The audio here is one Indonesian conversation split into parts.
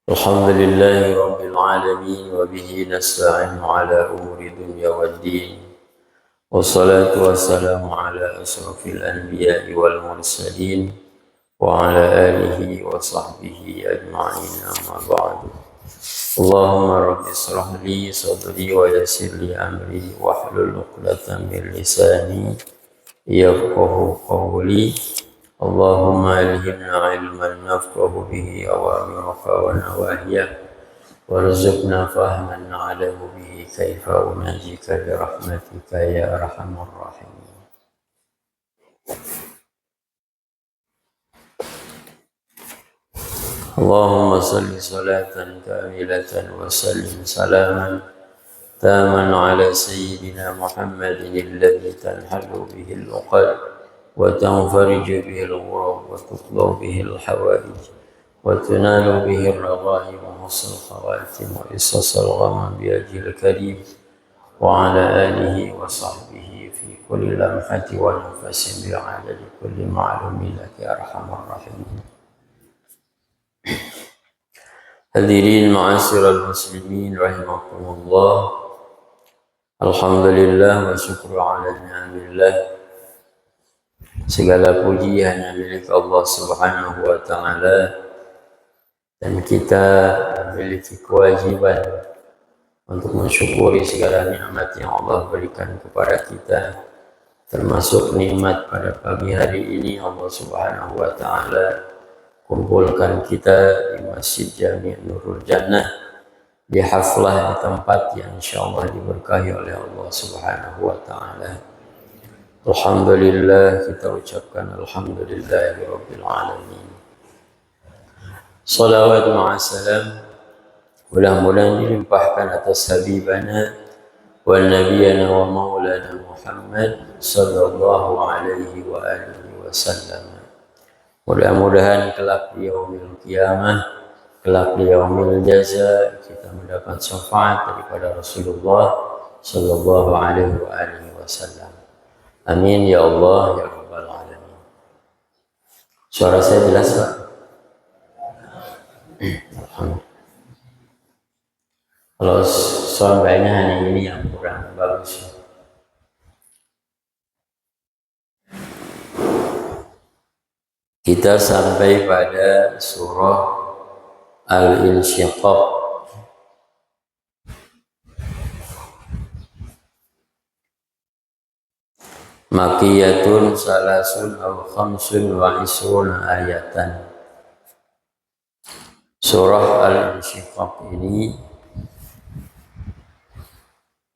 الحمد لله رب العالمين وبه نستعين على أمور الدنيا والدين والصلاة والسلام على أشرف الأنبياء والمرسلين وعلى آله وصحبه أجمعين أما بعد اللهم رب اشرح لي صدري ويسر لي أمري واحلل عقدة من لساني يفقه قولي اللهم ألهمنا علما نفقه به أوامرك ونواهيك وارزقنا فهما نعلم به كيف أناجيك برحمتك يا أرحم الراحمين. اللهم صل صلاة كاملة وسلم سلاما تاما على سيدنا محمد الذي تنحل به العقد وتنفرج به الغرب وتطلب به الحوائج وتنال به الرغائب وحسن الخواتم وإصاص الغمام بأجل الكريم وعلى آله وصحبه في كل لمحة ونفس بعدد كل معلوم لك يا أرحم الراحمين. Hadirin ma'asyiral muslimin rahimakumullah. Alhamdulillah wa syukru ala ni'amillah. Segala puji hanya milik Allah Subhanahu wa ta'ala, dan kita memiliki kewajiban untuk mensyukuri segala nikmat yang Allah berikan kepada kita, termasuk nikmat pada pagi hari ini Allah Subhanahu wa ta'ala kumpulkan kita di Masjid Jami' Nurul Jannah, di haflah di tempat yang insyaallah diberkahi oleh Allah Subhanahu wa ta'ala. Alhamdulillah, kita ucapkan alhamdulillahirabbil alamin. Salawat ma'asalam mudah-mudahan dilimpahkan atas habibana wa nabiyana wa maulana Muhammad sallallahu alaihi wa alihi wasallam. Mudah-mudahan kelak di yaumil qiyamah, kelak di yaumil jaza, kita mendapat syafaat daripada Rasulullah sallallahu alaihi wa alihi wasallam. Amin ya Allah ya rabbal alamin. Suara saya jelas, Pak? Alhamdulillah. Kalau soundnya hanya ini yang kurang bagus. Kita sampai pada surah Al-Insyiqaq. Makiyatun salasun aw khamsun wa isruna ayatan. Surah Al-Insyiqaq ini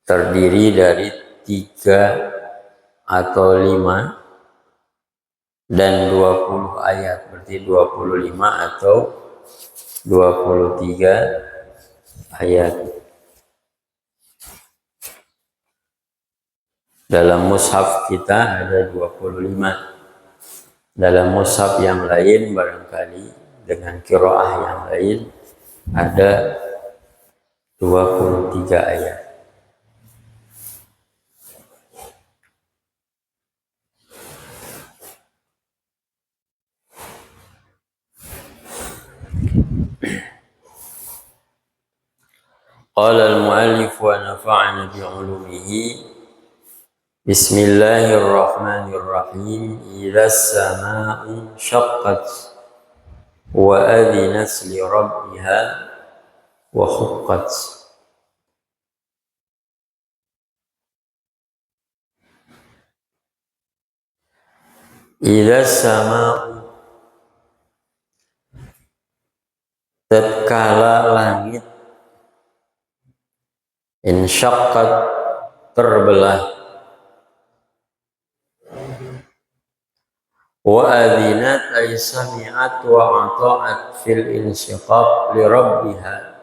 terdiri dari 3 atau 5 dan 20 ayat, berarti 25 atau 23 ayat. Dalam mushaf kita ada 25. Dalam mushaf yang lain barangkali dengan qiraah yang lain ada 23 ayat. Qala al-mu'allif wa nafa'ana bi'ulumihi. Bismillahirrahmanirrahim. Idza as-samaa'u syaqqat wa adhinat li rabbiha wa khuqqat. Idza as-samaa'u, tatkala langit insyaqqat, terbelah, wa adhinat ay sami'at wa ata'at fil insyiqaq li rabbiha,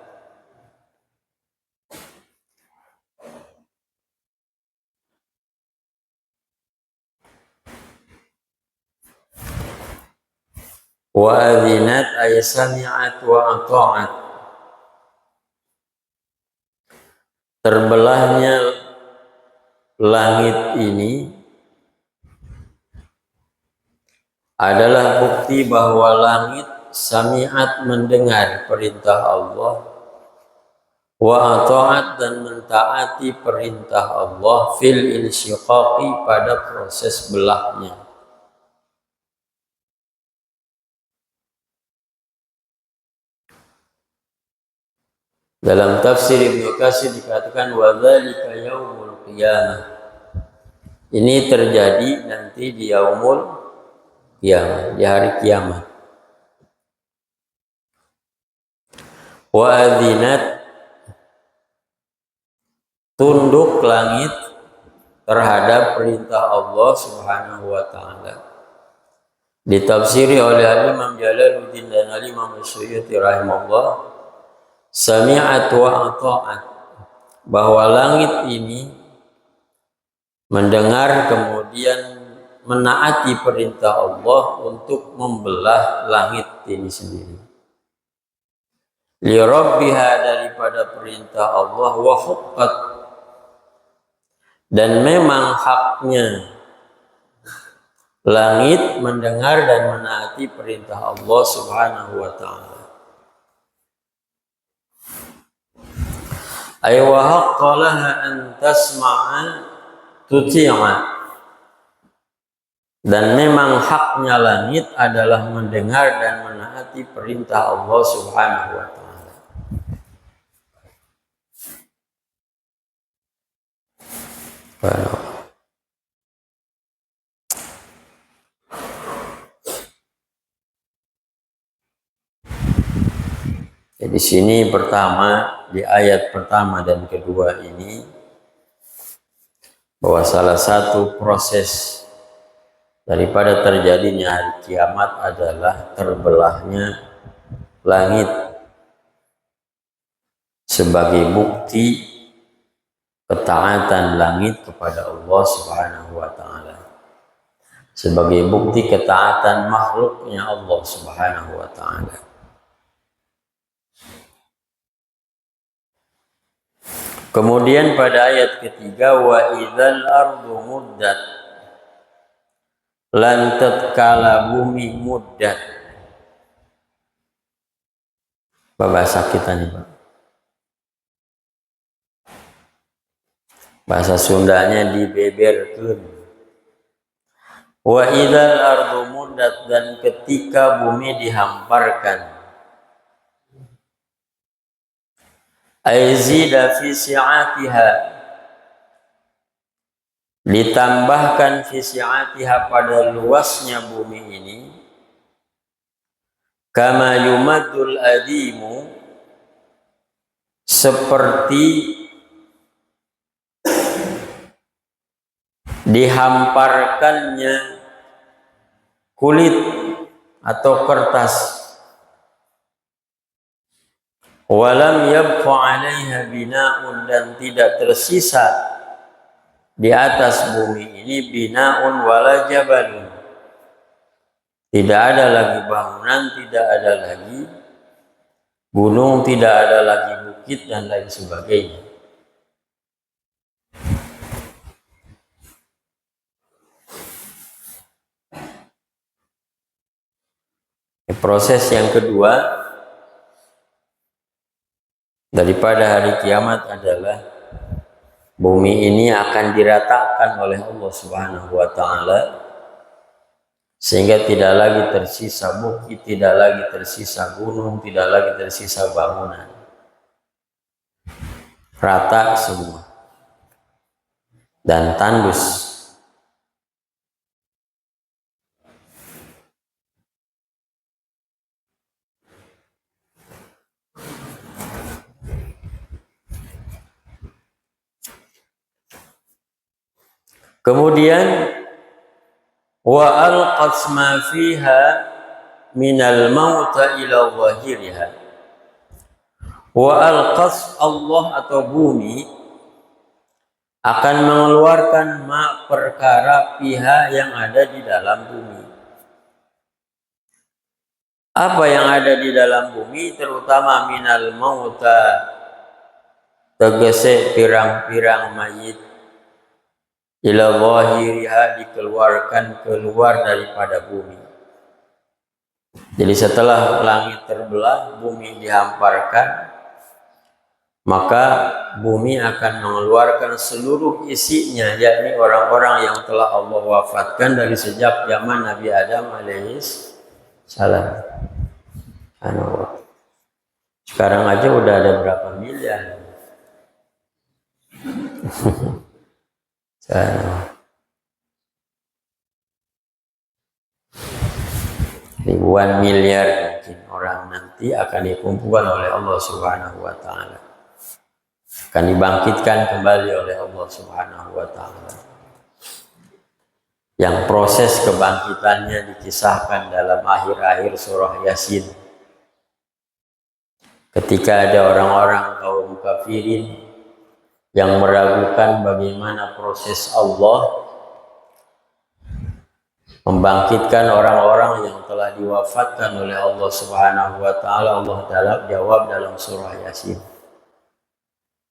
wa adhinat ay sami'at wa ata'at, terbelahnya langit ini adalah bukti bahwa langit sami'at mendengar perintah Allah, wa ata'at dan mentaati perintah Allah fil insyiqaqi pada proses belahnya. Dalam tafsir Ibnu Katsir dikatakan wa dzalika yaumul qiyamah. Ini terjadi nanti di yaumul qiyamah, di hari kiamat. Wa adzinat, tunduk langit terhadap perintah Allah Subhanahu wa taala. Ditafsiri oleh Imam Jalaluddin dan Imam Suyuti rahimahullah, sami'at wa ata'at, bahwa langit ini mendengar kemudian menaati perintah Allah untuk membelah langit ini sendiri. Li rabbiha, daripada perintah Allah, wa huqqat, dan memang haknya langit mendengar dan menaati perintah Allah Subhanahu wa taala. Ay wa haqqalaha an tasma'a tuti'a, dan memang haknya langit adalah mendengar dan menaati perintah Allah Subhanahu wa taala. Di sini pertama, di ayat pertama dan kedua ini, bahwa salah satu proses daripada terjadinya hari kiamat adalah terbelahnya langit sebagai bukti ketaatan langit kepada Allah Subhanahu wa taala, sebagai bukti ketaatan makhluknya Allah Subhanahu wa taala. Kemudian pada ayat ketiga, wa idzal ardu muddat, lan tatkala bumi muddat. Bahasa kita nih Pak, bahasa Sundanya dibeberkeun. Wa idzal ardu muddat, dan ketika bumi dihamparkan. Aizida fi si'atiha, ditambahkan fi si'atiha pada luasnya bumi ini, kama yumaddul adimu, seperti dihamparkannya kulit atau kertas. Walam yabqa 'alaiha bina'un, dan tidak tersisa di atas bumi ini bina'un wala jabalun, tidak ada lagi bangunan, tidak ada lagi gunung, tidak ada lagi bukit dan lain sebagainya. Proses yang kedua daripada hari kiamat adalah bumi ini akan diratakan oleh Allah Subhanahu wa taala, sehingga tidak lagi tersisa bukit, tidak lagi tersisa gunung, tidak lagi tersisa bangunan. Rata semua dan tandus. Kemudian wa alqat ma fiha minal mauta ila zahiriha. Wa alqat, Allah atau bumi akan mengeluarkan ma perkara fiha yang ada di dalam bumi. Apa yang ada di dalam bumi, terutama minal mauta, tegese pirang-pirang mayit, ila zahiriha, dikeluarkan keluar daripada bumi. Jadi setelah langit terbelah, bumi dihamparkan, maka bumi akan mengeluarkan seluruh isinya, yakni orang-orang yang telah Allah wafatkan dari sejak zaman Nabi Adam alaihis salam. Sekarang aja udah ada berapa miliar. Ribuan miliar mungkin orang nanti akan dikumpulkan oleh Allah Subhanahu wa taala. Akan dibangkitkan kembali oleh Allah Subhanahu wa taala. Yang proses kebangkitannya dikisahkan dalam akhir-akhir surah Yasin. Ketika ada orang-orang kaum kafirin yang meragukan bagaimana proses Allah membangkitkan orang-orang yang telah diwafatkan oleh Allah Subhanahu wa taala, Allah Ta'ala jawab dalam surah Yasin.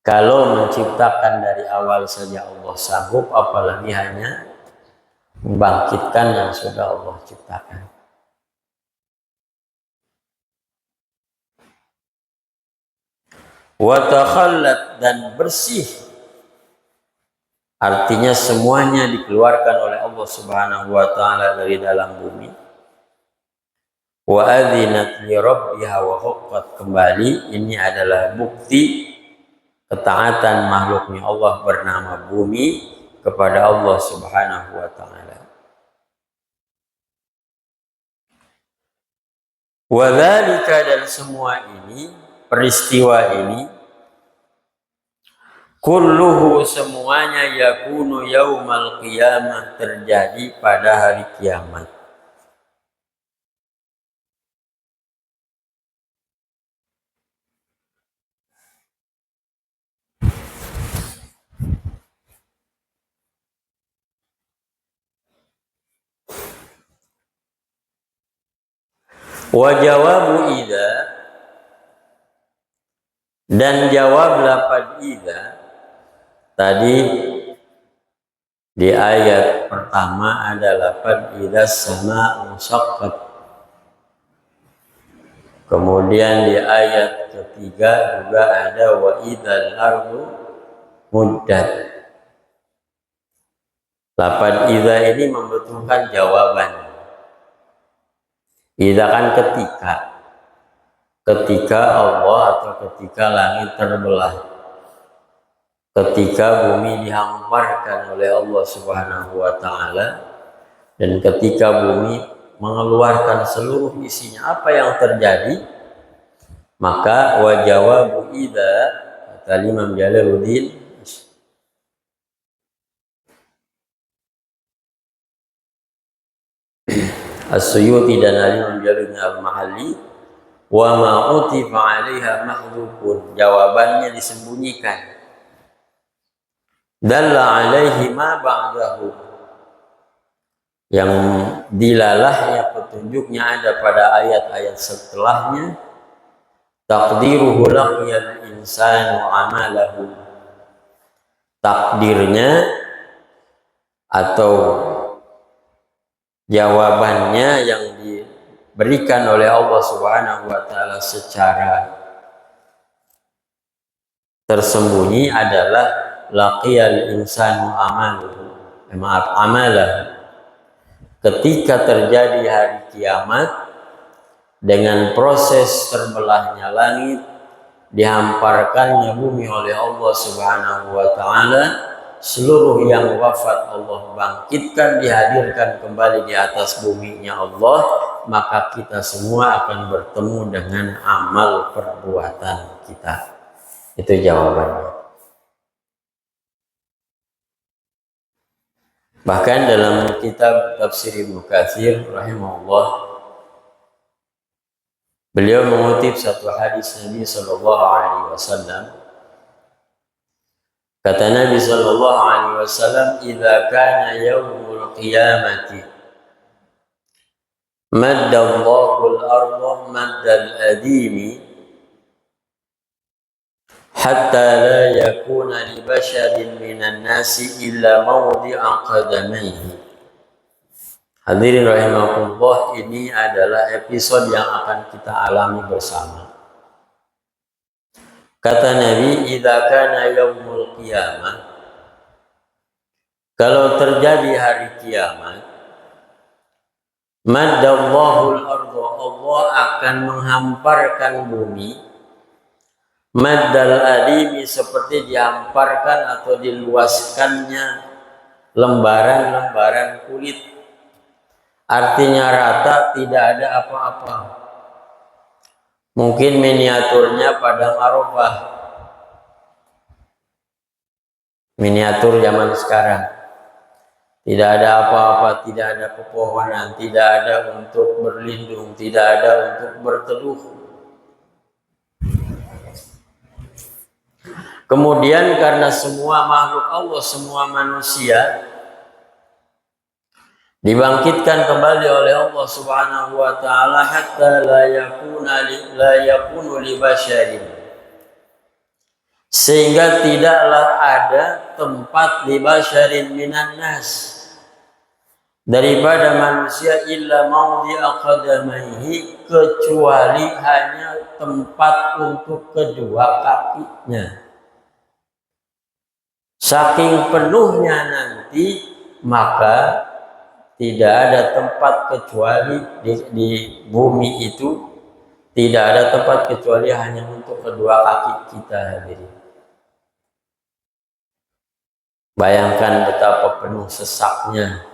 Kalau menciptakan dari awal saja Allah sanggup, apalagi hanya membangkitkan yang sudah Allah ciptakan. Wa takhallat, dan bersih, artinya semuanya dikeluarkan oleh Allah Subhanahu wa taala dari dalam bumi. Wa adzinat li rabbiha wa huqqat, kembali ini adalah bukti ketaatan makhluknya Allah bernama bumi kepada Allah Subhanahu wa taala. Wa dzalika, dan semua ini, peristiwa ini, kulluhu, semuanya, yakunu yaumal qiyamah, terjadi pada hari kiamat. Wa jawabu idza, dan jawab lafaz idza tadi di ayat pertama ada lafaz idza sama syaqqat. Kemudian di ayat ketiga juga ada wa idzal ardu muddat. Lafaz idza ini membutuhkan jawaban. Idza kan ketika Allah atau ketika langit terbelah, ketika bumi dihamparkan oleh Allah Subhanahu wa taala, dan ketika bumi mengeluarkan seluruh isinya, apa yang terjadi? Maka wa jawabu idza, kata Imam Jalaluddin As-Suyuti dan Imam Jalaluddin Al-Mahalli, wa ma utifa 'alaiha mahdhufun, jawabannya disembunyikan. Dalla 'alaihi ma ba'dahu, yang dilalahnya petunjuknya ada pada ayat-ayat setelahnya. Taqdiruhu laqiyal insanu amalahu, takdirnya atau jawabannya yang diberikan oleh Allah Subhanahu wa taala secara tersembunyi adalah laqiyal insanu amalahu. Ketika terjadi hari kiamat dengan proses terbelahnya langit, dihamparkannya bumi oleh Allah Subhanahu wa taala, seluruh yang wafat Allah bangkitkan, dihadirkan kembali di atas buminya Allah, maka kita semua akan bertemu dengan amal perbuatan kita. Itu jawabannya. Bahkan dalam kitab Tafsir Ibnu Katsir rahimahullah, beliau mengutip satu hadis Nabi sallallahu alaihi wasallam. Kata Nabi sallallahu alaihi wasallam, "Idza kana yaumul qiyamati maddallahu al-ardha maddal adimi hatta la yakuna li basharin minan nasi illa mawdi'a qadamayhi." Hadirin rahimakumullah, ini adalah episode yang akan kita alami bersama. Kata Nabi, idza kana yaumul qiyamah, kalau terjadi hari kiamat, maddallahul arda, Allah akan menghamparkan bumi, maddal adimi, seperti dihamparkan atau diluaskannya lembaran-lembaran kulit. Artinya rata, tidak ada apa-apa. Mungkin miniaturnya Padang Arafah, miniatur zaman sekarang. Tidak ada apa-apa, tidak ada pepohonan, tidak ada untuk berlindung, tidak ada untuk berteduh. Kemudian karena semua makhluk Allah, semua manusia dibangkitkan kembali oleh Allah Subhanahu wa taala, hatta la yakunu li basyarin, sehingga tidaklah ada tempat li basyarin minan nas, daripada manusia, illa maudhi'a qadamaihi, kecuali hanya tempat untuk kedua kakinya. Saking penuhnya nanti, maka tidak ada tempat kecuali di bumi itu, tidak ada tempat kecuali hanya untuk kedua kaki kita. Hadirin, bayangkan betapa penuh sesaknya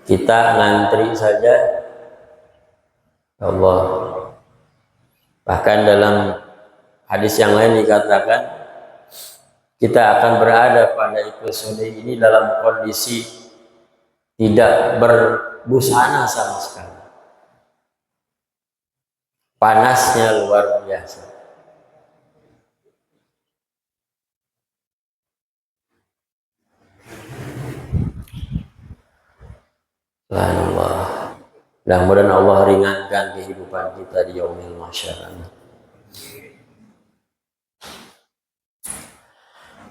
kita ngantri saja. Allah, bahkan dalam hadis yang lain dikatakan, kita akan berada pada episode ini dalam kondisi tidak berbusana sama sekali. Panasnya luar biasa. Subhanallah. Mudah-mudahan Allah ringankan kehidupan kita di yaumil mahsyar.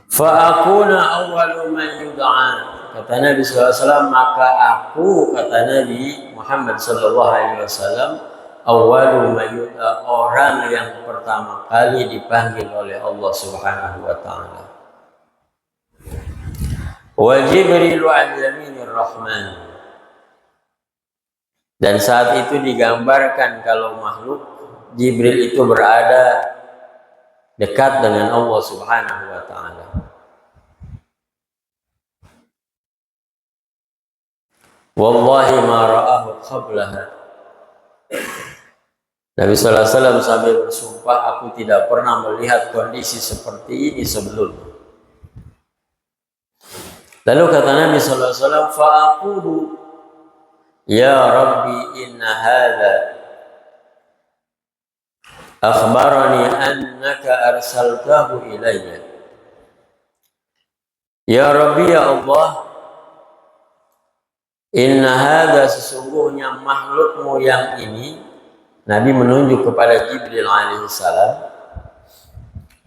Fa'akuna awwalu man yud'an, kata Nabi SAW, maka aku, kata Nabi Muhammad SAW, awwalu man yud'an, orang yang pertama kali dipanggil oleh Allah Subhanahu wa ta'ala. Wa Jibrilu an yaminir rahman, dan saat itu digambarkan kalau makhluk Jibril itu berada dekat dengan Allah Subhanahu wa ta'ala. Wallahi ma ra'ahu qablaha, Nabi sallallahu alaihi wasallam sampai bersumpah, aku tidak pernah melihat kondisi seperti ini sebelumnya. Lalu kata Nabi sallallahu alaihi wasallam, fa aqulu ya Rabbi, inna hadha akhbarani annaka arsaltahu ilayya. Ya Rabbi, ya Allah, inna hadha, sesungguhnya makhlukmu yang ini, Nabi menunjuk kepada Jibril alaihissalam,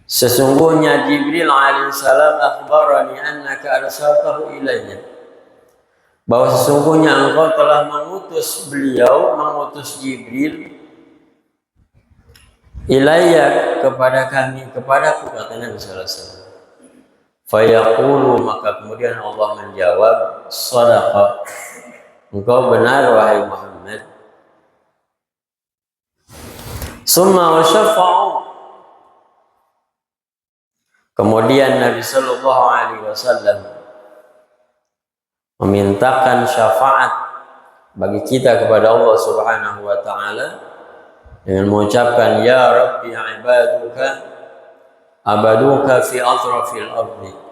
sesungguhnya Jibril alaihissalam akhbarani annaka arsaltahu ilayya, bahwa sesungguhnya engkau telah mengutus beliau, mengutus Jibril ilayya, kepada kami, kepadaku, kata Nabi sallallahu alaihi wasallam. Fayaqulu, maka kemudian Allah menjawab, shadaqa, engkau benar wahai Muhammad. Summa wasyafa'u, kemudian Nabi sallallahu alaihi wasallam memintakan syafaat bagi kita kepada Allah Subhanahu wa ta'ala dengan mengucapkan, ya Rabbi, ibaduka abaduka fi atrafil ardi.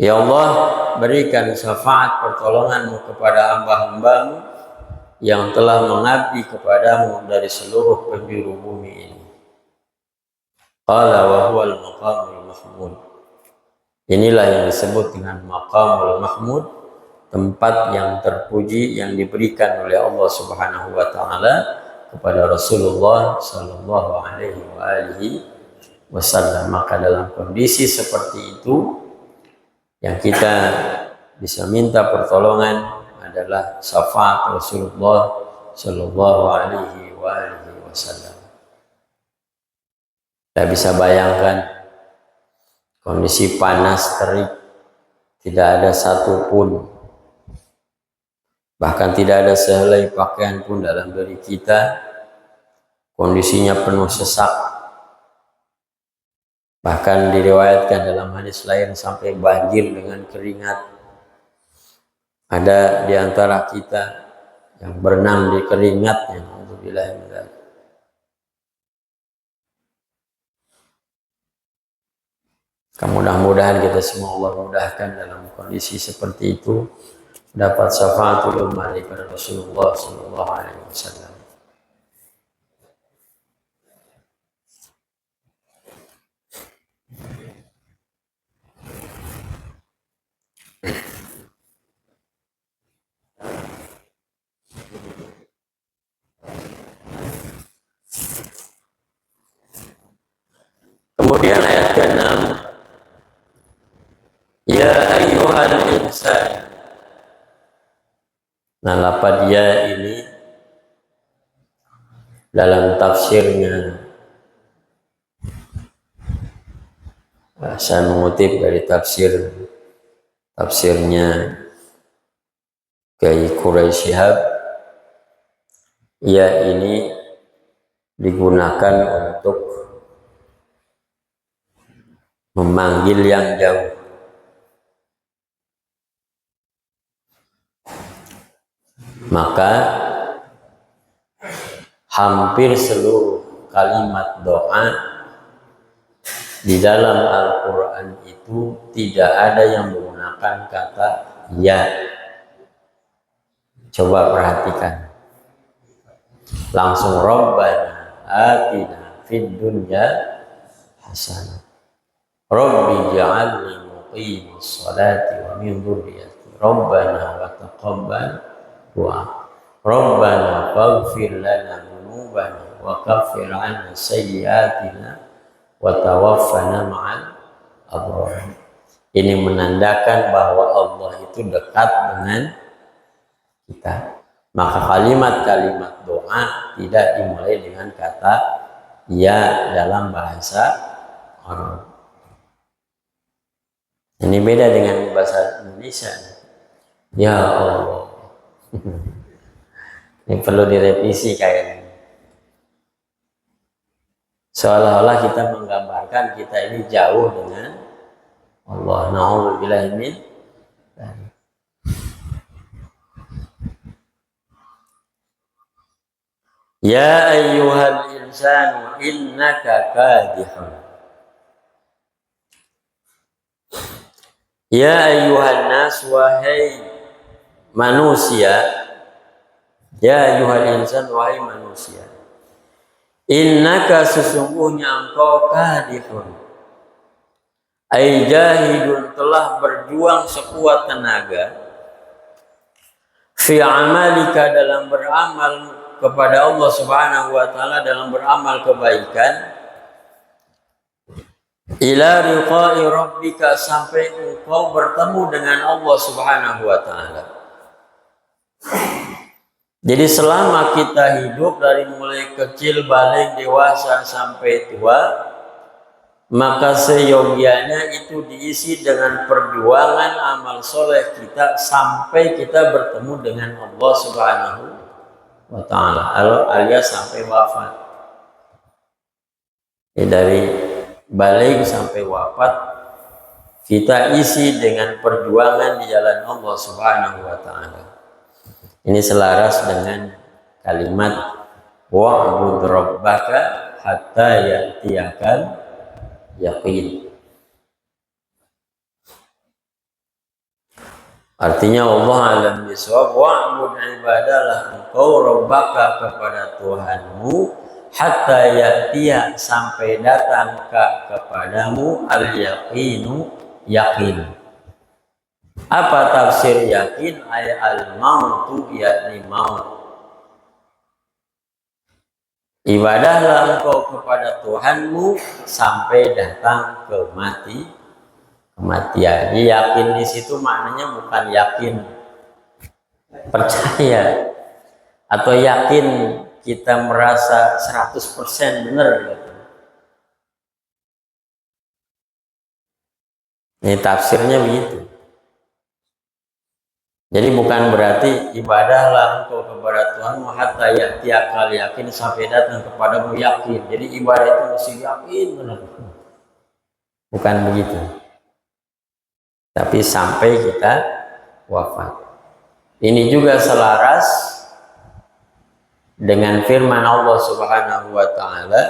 Ya Allah, berikan syafaat pertolonganmu kepada hamba-hambamu yang telah mengabdi kepadamu dari seluruh penjuru bumi ini. Qala wa huwal maqamul mahmud, inilah yang disebut dengan maqamul mahmud, tempat yang terpuji yang diberikan oleh Allah Subhanahu wa ta'ala kepada Rasulullah sallallahu alaihi wasallam. Maka dalam kondisi seperti itu yang kita bisa minta pertolongan adalah syafaat Rasulullah Shallallahu Alaihi Wasallam. Tidak bisa bayangkan kondisi panas terik, tidak ada satupun, bahkan tidak ada sehelai pakaian pun dalam diri kita, kondisinya penuh sesak. Bahkan diriwayatkan dalam hadis lain sampai banjir dengan keringat. Ada di antara kita yang berenang di keringatnya. Alhamdulillah. Mudah-mudahan kita semua Allah mudahkan dalam kondisi seperti itu dapat syafaatul ummah daripada Rasulullah Sallallahu Alaihi Wasallam. Kemudian ayat ke-6, ya ayyuhal insan. Nah, lafaz ya ini dalam tafsirnya, saya mengutip dari tafsirnya Kiai Quraisy Shihab, ya ini digunakan untuk memanggil yang jauh. Maka hampir seluruh kalimat doa di dalam Al-Quran itu tidak ada yang menggunakan kata ya. Coba perhatikan. Langsung Rabbana atina fid dunya hasanah. Rabbi ja'alni muqimus salati wa min dzurriyyati. Rabbana wa taqabbal du'a. Rabbana faghfir lana dzunubana wa kaffir 'anna sayyi'atina wa tawaffana ma'al abrar. Ini menandakan bahwa Allah itu dekat dengan kita. Maka kalimat-kalimat doa tidak dimulai dengan kata ya dalam bahasa Arab. Ini beda dengan bahasa Indonesia. Ya Allah. Ini perlu direvisi kayaknya. Seolah-olah kita menggambarkan kita ini jauh dengan Allah. Na'udzubillah min dzalik. Ya ayyuhal insanu innaka kadihun. Ya ayyuhan nas, wahai manusia. Ya ayyuhal insan, wahai manusia. Innaka, sesungguhnya engkau kadihun. Ai jahidun, telah berjuang sekuat tenaga. Fi amalika, dalam beramal kepada Allah Subhanahu wa taala, dalam beramal kebaikan. Ila riqa'i rabbika, sampai engkau bertemu dengan Allah Subhanahu wa taala. Jadi selama kita hidup dari mulai kecil balik dewasa sampai tua, maka seyogianya itu diisi dengan perjuangan amal soleh kita sampai kita bertemu dengan Allah Subhanahu wa taala, alias sampai wafat. Dari balik sampai wafat kita isi dengan perjuangan di jalan Allah Subhanahu wa taala. Ini selaras dengan kalimat wa'bud rabbaka hatta ya'tiyakal yaqin. Artinya Allah alam bisawab, wa'bud ibadalah engkau rabbaka, kepada Tuhanmu, hatta ya'tiya, sampai datang kepadamu al yaqinu, yakin. Apa tafsir yakin? Ay al-mautu, yakni maut. Ibadahlah engkau kepada Tuhanmu sampai datang kematian. Yakin di situ maknanya bukan yakin percaya atau yakin kita merasa 100% benar gitu. Ini tafsirnya begitu. Jadi bukan berarti ibadahlah engkau kepada Tuhanmu hatta ya'ti akal yakin sampai datang kepadamu yakin. Jadi ibadah itu mesti yakin benar. Bukan begitu. Tapi sampai kita wafat. Ini juga selaras dengan firman Allah Subhanahu wa taala,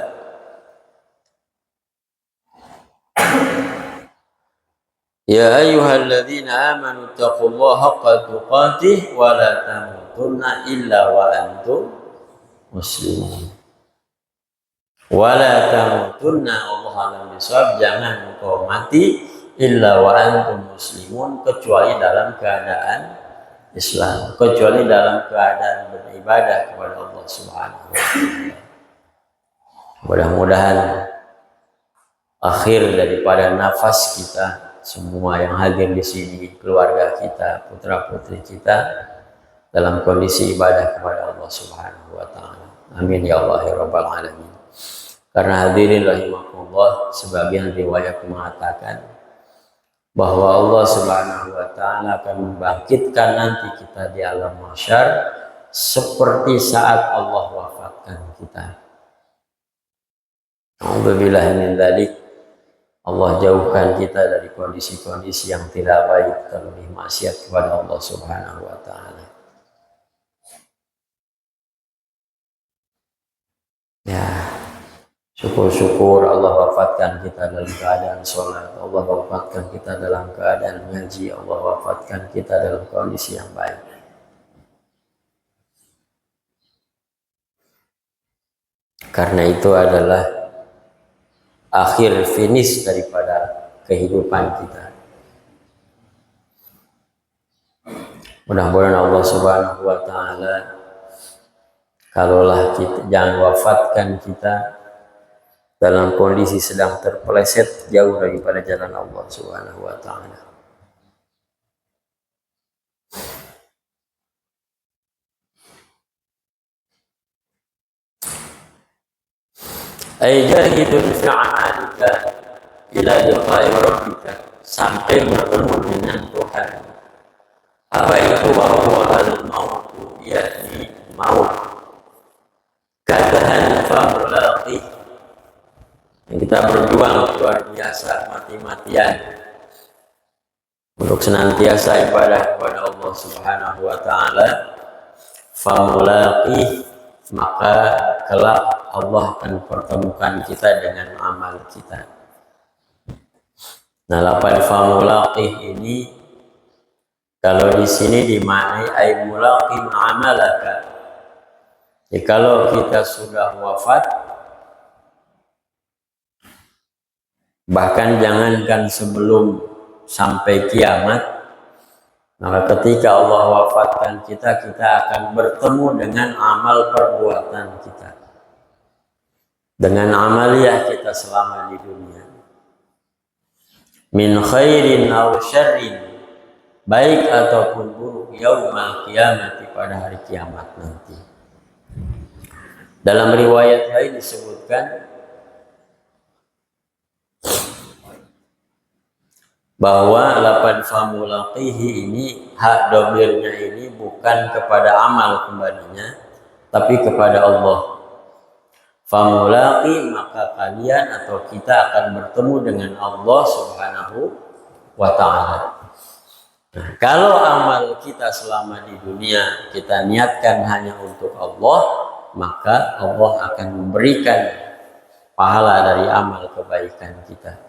ya ayyuhalladzina amanu taqullaha haqqa tuqatih wa la tamutunna illa wa antum muslimun. Wa la tamutunna Allah alam bisawab, jangan engkau mati illa wa antum muslimun, kecuali dalam keadaan Islam, kecuali dalam keadaan beribadah kepada Allah Subhanahu wa taala. Mudah-mudahan akhir daripada nafas kita semua yang hadir di sini, keluarga kita, putra-putri kita dalam kondisi ibadah kepada Allah Subhanahu wa taala. Amin ya Allah ya rabbal alamin. Karena hadirin rahimakumullah, sebagian riwayat mengatakan bahwa Allah Subhanahu wa taala akan membangkitkan nanti kita di alam mahsyar seperti saat Allah wafatkan kita. Alhamdulillah min dzalik. Allah jauhkan kita dari kondisi-kondisi yang tidak baik, terlebih maksiat kepada Allah Subhanahu wa taala. Ya, syukur-syukur Allah wafatkan kita dalam keadaan sholat, Allah wafatkan kita dalam keadaan ngaji, Allah wafatkan kita dalam kondisi yang baik. Karena itu adalah akhir finish daripada kehidupan kita. Mudah-mudahan Allah Subhanahu wa taala kalaulah kita jangan wafatkan kita dalam kondisi sedang terpeleset jauh daripada jalan Allah Subhanahu wa taala. Ajahidun fi'amalika ila liqa'i rabbika, sampai bertemu dengan Tuhan. Apa itu bahwa al-maut, yakni maut, katahan famulaqi, kita berjuang luar biasa, mati-matian untuk senantiasa ibadah kepada Allah Subhanahu wa taala. Famulaqi, maka kelak Allah akan pertemukan kita dengan amal kita. Nah, lafaz famulaqi ini kalau di sini dimaknai ay mulaqim amalaka. Jadi kalau kita sudah wafat, bahkan jangankan sebelum sampai kiamat, maka ketika Allah wafatkan kita, kita akan bertemu dengan amal perbuatan kita, dengan amaliyah kita selama di dunia. Min khairin aw syarrin, baik ataupun buruk, yaumal qiyamati, pada hari kiamat nanti. Dalam riwayat lain disebutkan bahwa lafaz famulaqihi ini, hak domirnya ini bukan kepada amal kembalinya, tapi kepada Allah. Famulaqi, maka kalian atau kita akan bertemu dengan Allah Subhanahu wa ta'ala. Nah, kalau amal kita selama di dunia kita niatkan hanya untuk Allah, maka Allah akan memberikan pahala dari amal kebaikan kita.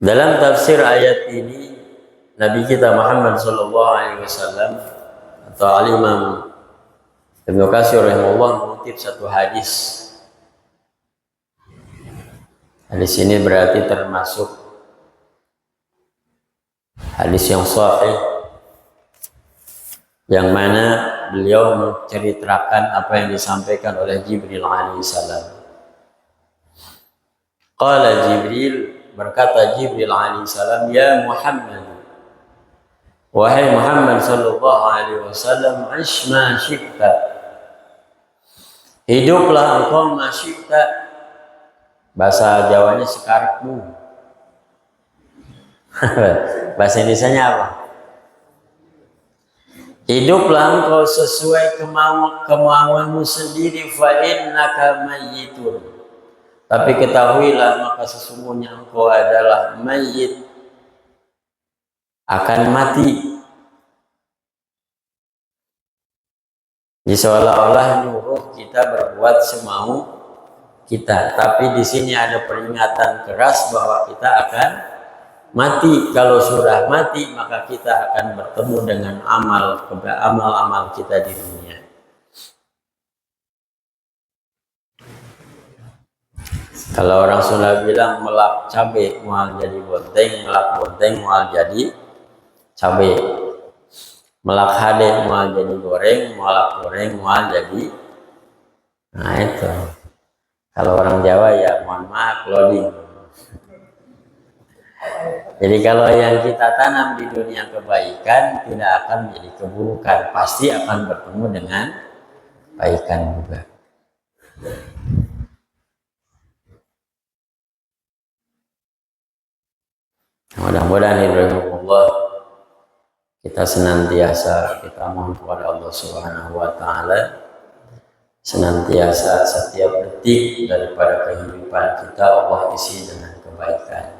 Dalam tafsir ayat ini, Nabi kita Muhammad SAW atau Al-Imam Ibnu Katsir rahimahullah mengutip satu hadis. Hadis ini berarti termasuk Hadis yang sahih yang mana beliau menceritakan apa yang disampaikan oleh Jibril alaihissalam. Qala Jibril, berkata Jibril alaihissalam, ya Muhammad, wahai Muhammad sallallahu alaihi wasallam, ish ma syi'ta, hiduplah engkau ma syi'ta. Bahasa Jawanya sekarepmu. Bahasa Indonesianya apa? Hiduplah engkau sesuai kemauanmu sendiri, fa innaka mayyitun. Tapi ketahuilah, maka sesungguhnya engkau adalah mayyit, akan mati. Jadi seolah-olah nyuruh kita berbuat semau kita, tapi di sini ada peringatan keras bahwa kita akan mati. Kalau sudah mati, maka kita akan bertemu dengan amal-amal kita di dunia. Kalau orang Sunda bilang melak cabai mual jadi bonteng, melak bonteng mual jadi cabai, melak hade mual jadi goreng, melak goreng mual jadi. Nah itu. Kalau orang Jawa ya mohon maaf loading. Jadi kalau yang kita tanam di dunia kebaikan tidak akan menjadi keburukan, pasti akan bertemu dengan kebaikan juga. Mudah-mudahan Allah kita senantiasa kita mohon kepada Allah Subhanahu wa taala, senantiasa setiap detik daripada kehidupan kita Allah isi dengan kebaikan.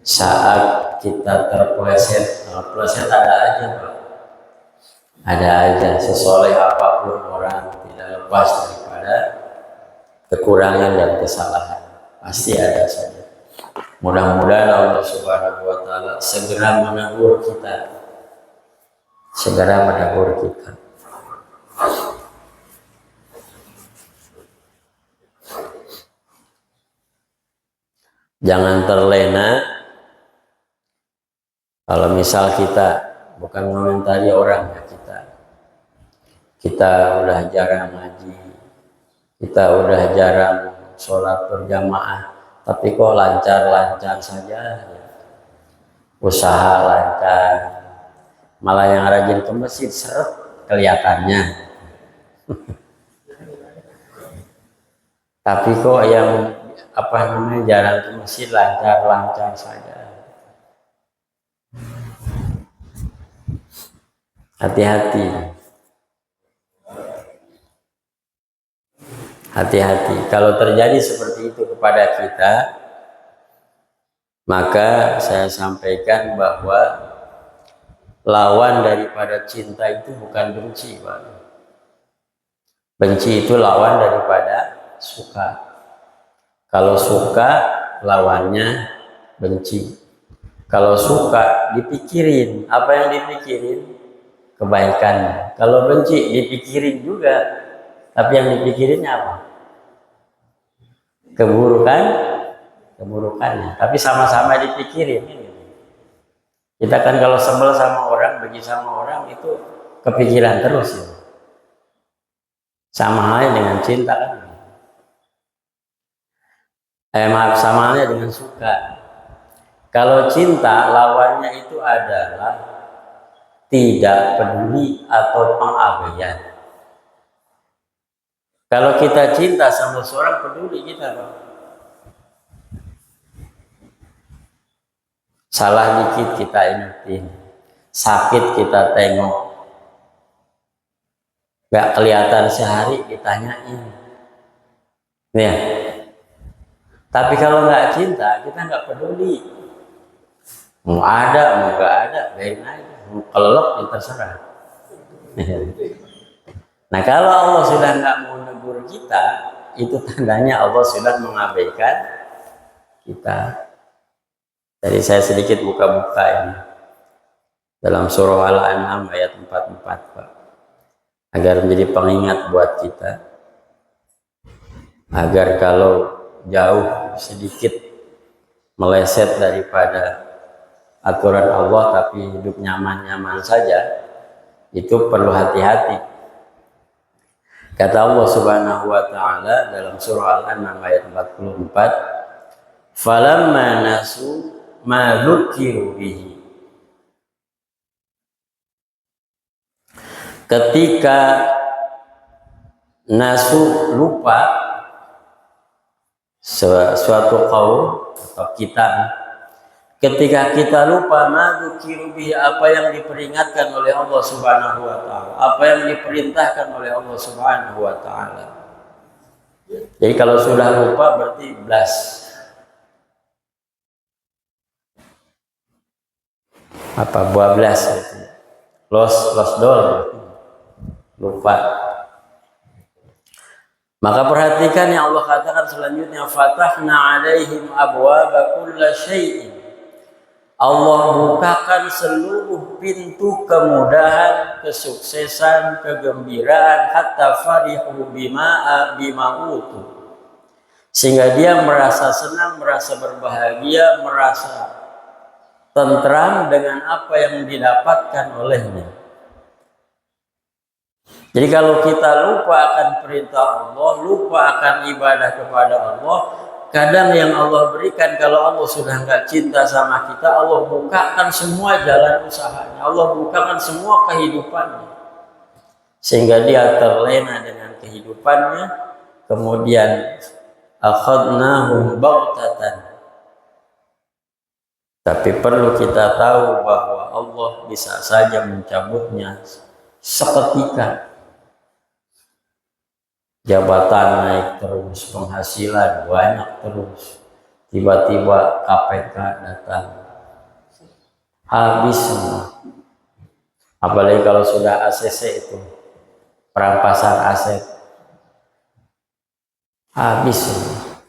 Saat kita terpeleset ada aja Pak. Ada aja, sesoleh apapun orang tidak lepas daripada kekurangan dan kesalahan, pasti ada saja. Mudah-mudahan Allah Subhanahu wa taala segera menegur kita. Segera menegur kita. Jangan terlena kalau misal kita bukan mengomentari orang ya, kita udah jarang ngaji, kita udah jarang sholat berjamaah, tapi kok lancar-lancar saja, usaha lancar, malah yang rajin ke masjid seret kelihatannya. Tapi kok yang jarang ke masjid lancar-lancar saja. Hati-hati. Hati-hati. Kalau terjadi seperti itu kepada kita, maka saya sampaikan bahwa lawan daripada cinta itu bukan benci, Pak. Benci itu lawan daripada suka. Kalau suka, lawannya benci. Kalau suka, dipikirin. Apa yang dipikirin? Kebaikannya. Kalau benci, dipikirin juga. Tapi yang dipikirinnya apa? Keburukannya. Tapi sama-sama dipikirin. Kita kan kalau sebel sama orang, benci sama orang, itu kepikiran terus ya. Sama halnya dengan cinta kan. Sama halnya dengan suka. Kalau cinta, lawannya itu adalah tidak peduli atau pengabaian. Kalau kita cinta sama seorang, peduli kita, Pak. Salah dikit kita ingetin, sakit kita tengok, gak kelihatan sehari ditanyain. Ya. Tapi kalau nggak cinta, kita nggak peduli. Mau ada, mau nggak ada, biarin aja. Mau kelelep, ya terserah. Nah, kalau Allah sudah nggak mau negur kita, itu tandanya Allah sudah mengabaikan kita. Jadi saya sedikit buka-buka ini dalam surah Al-An'am ayat 44, Pak, agar menjadi pengingat buat kita, agar kalau jauh sedikit meleset daripada aturan Allah tapi hidup nyaman-nyaman saja, itu perlu hati-hati. Kata Allah Subhanahu wa taala dalam surah Al-An'am ayat 44, "Falamma nasu ma dzukiru bihi." Ketika nasu lupa, suatu kaum atau kita, ketika kita lupa madzukiru bihi, apa yang diperingatkan oleh Allah Subhanahu wa taala, apa yang diperintahkan oleh Allah Subhanahu wa taala. Jadi kalau sudah lupa berarti blas. Apa buah blas gitu. Los dol lupa. Maka perhatikan yang Allah katakan selanjutnya, fatahna alaihim abwaaba kulli syai'in. Allah bukakan seluruh pintu kemudahan, kesuksesan, kegembiraan, hatta farihu bima utu. Sehingga dia merasa senang, merasa berbahagia, merasa tentram dengan apa yang didapatkan olehnya. Jadi kalau kita lupa akan perintah Allah, lupa akan ibadah kepada Allah, kadang yang Allah berikan, kalau Allah sudah nggak cinta sama kita, Allah bukakan semua jalan usahanya, Allah bukakan semua kehidupannya, sehingga dia terlena dengan kehidupannya. Kemudian akhadnahum baghtatan. Tapi perlu kita tahu bahwa Allah bisa saja mencabutnya seketika. Jabatan naik terus, penghasilan banyak terus, tiba-tiba KPK datang, habis semua. Apalagi kalau sudah ACC itu, perampasan aset, habis semua.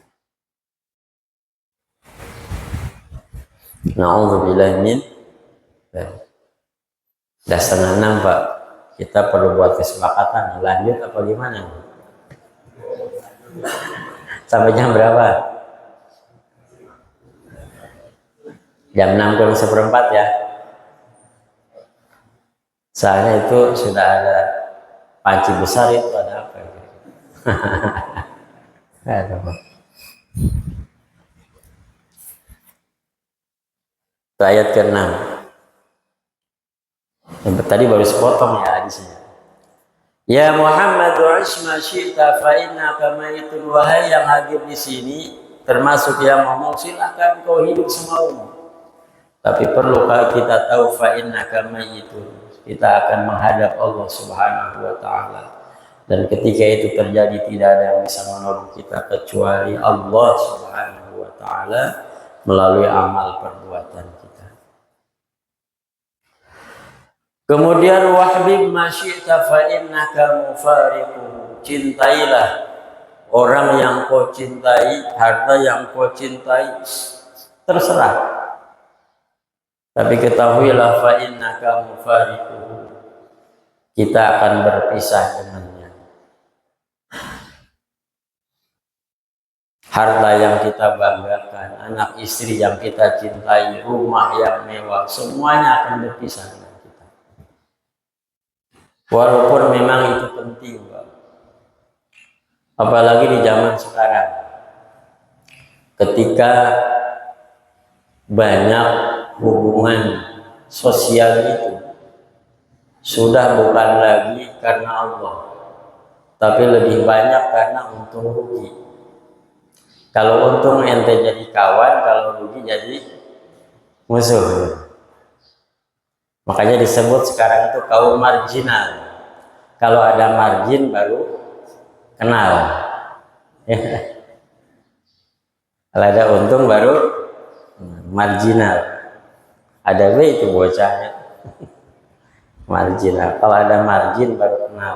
Na'udzubillah min. Sudah 5:30 Pak, kita perlu buat kesepakatan, lanjut apa gimana? Sampai jam berapa? Jam 6:45 ya. Soalnya itu sudah ada panci besar, itu ada apa? Ada apa? Itu ayat ke-6. Yang tadi baru sepotong ya hadisnya. Ya Muhammad isma syi'ta fa innaka mayitun. Wahai yang hadir di sini, termasuk yang ngomong, silakan kau hidup semaumu. Tapi perlukah kita tahu fa innaka mayitun, kita akan menghadap Allah Subhanahu wa taala. Dan ketika itu terjadi, tidak ada yang bisa menolong kita kecuali Allah Subhanahu wa taala melalui amal perbuatan kita. Kemudian wahbib masyi'ta fa innaka mufariquhu. Cintailah orang yang kau cintai, harta yang kau cintai, terserah. Tapi ketahuilah fa innaka mufariquhu, kita akan berpisah dengannya. Harta yang kita banggakan, anak istri yang kita cintai, rumah yang mewah, semuanya akan berpisah dengan kita. Walaupun memang itu penting, Pak. Apalagi di zaman sekarang, ketika banyak hubungan sosial itu sudah bukan lagi karena Allah, tapi lebih banyak karena untung rugi. Kalau untung ente jadi kawan, kalau rugi jadi musuh. Makanya disebut sekarang itu kaum marginal. Kalau ada margin baru kenal. Kalau ada untung baru marginal. Ada B itu bocahnya. Marginal. Kalau ada margin baru kenal.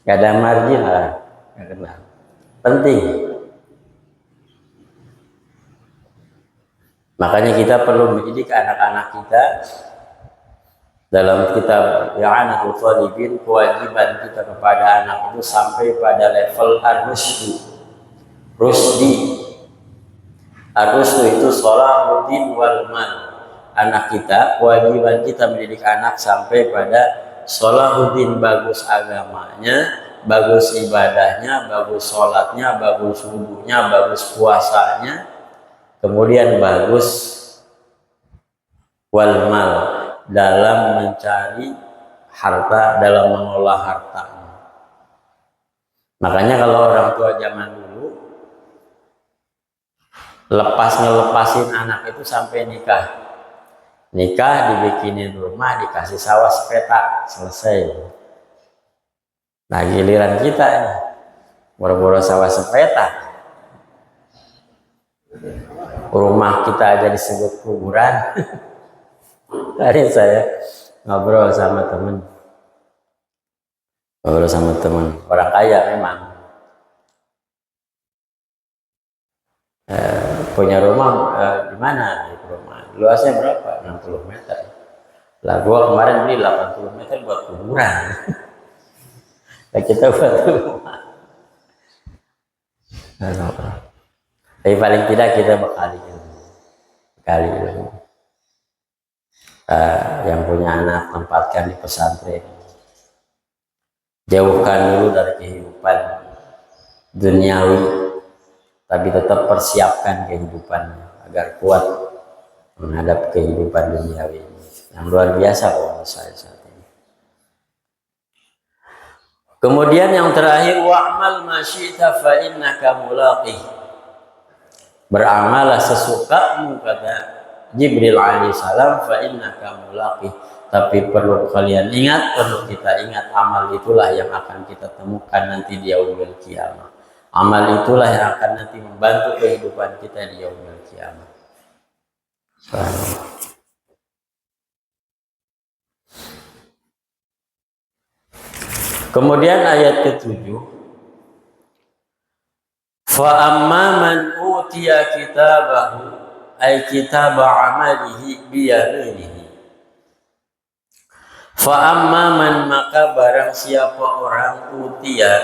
Gak ada margin lah, gak kenal. Penting. Makanya kita perlu mendidik anak-anak kita. Dalam kitab I'anatul Talibin, kewajiban kita kepada anak itu sampai pada level ar-rusdi. Rusdi. Ar-rusdi itu sholahuddin wal mal. anak kita, kewajiban kita mendidik anak sampai pada sholahuddin, bagus agamanya, bagus ibadahnya, bagus sholatnya, bagus wudunya, bagus puasanya, kemudian bagus wal mal, dalam mencari harta, dalam mengelola hartanya. Makanya kalau orang tua zaman dulu ngelepasin anak itu sampai nikah dibikinin rumah, dikasih sawah sepetak, selesai. Nah giliran kita ini boro-boro sawah sepetak, rumah kita aja disebut kuburan. Tadi saya ngobrol sama temen orang kaya memang, punya rumah di mana di rumah, luasnya berapa? 60 meter. Lah gua kemarin beli 80 meter buat kuburan. Nah, kita buat rumah. Tapi paling tidak kita bekali ilmu. Yang punya anak tempatkan di pesantren. Jauhkan dulu dari kehidupan duniawi, tapi tetap persiapkan kehidupannya agar kuat menghadap kehidupan duniawi ini yang luar biasa kalau saya saat ini. Kemudian yang terakhir, wa'mal ma syi'ta fa innaka mulaqih. Beramallah sesukamu, kata Jibril alaihissalam, fa innaka mulaqih. Tapi perlu kalian ingat, perlu kita ingat, amal itulah yang akan kita temukan nanti di yaumil qiyamah. Amal itulah yang akan nanti membantu kehidupan kita di yaumil qiyamah. Kemudian ayat ke-7, fa amma man utiya kitabahu ay kitaba amalihi biyaminihi. Fa amma man, maka barang siapa orang utiya,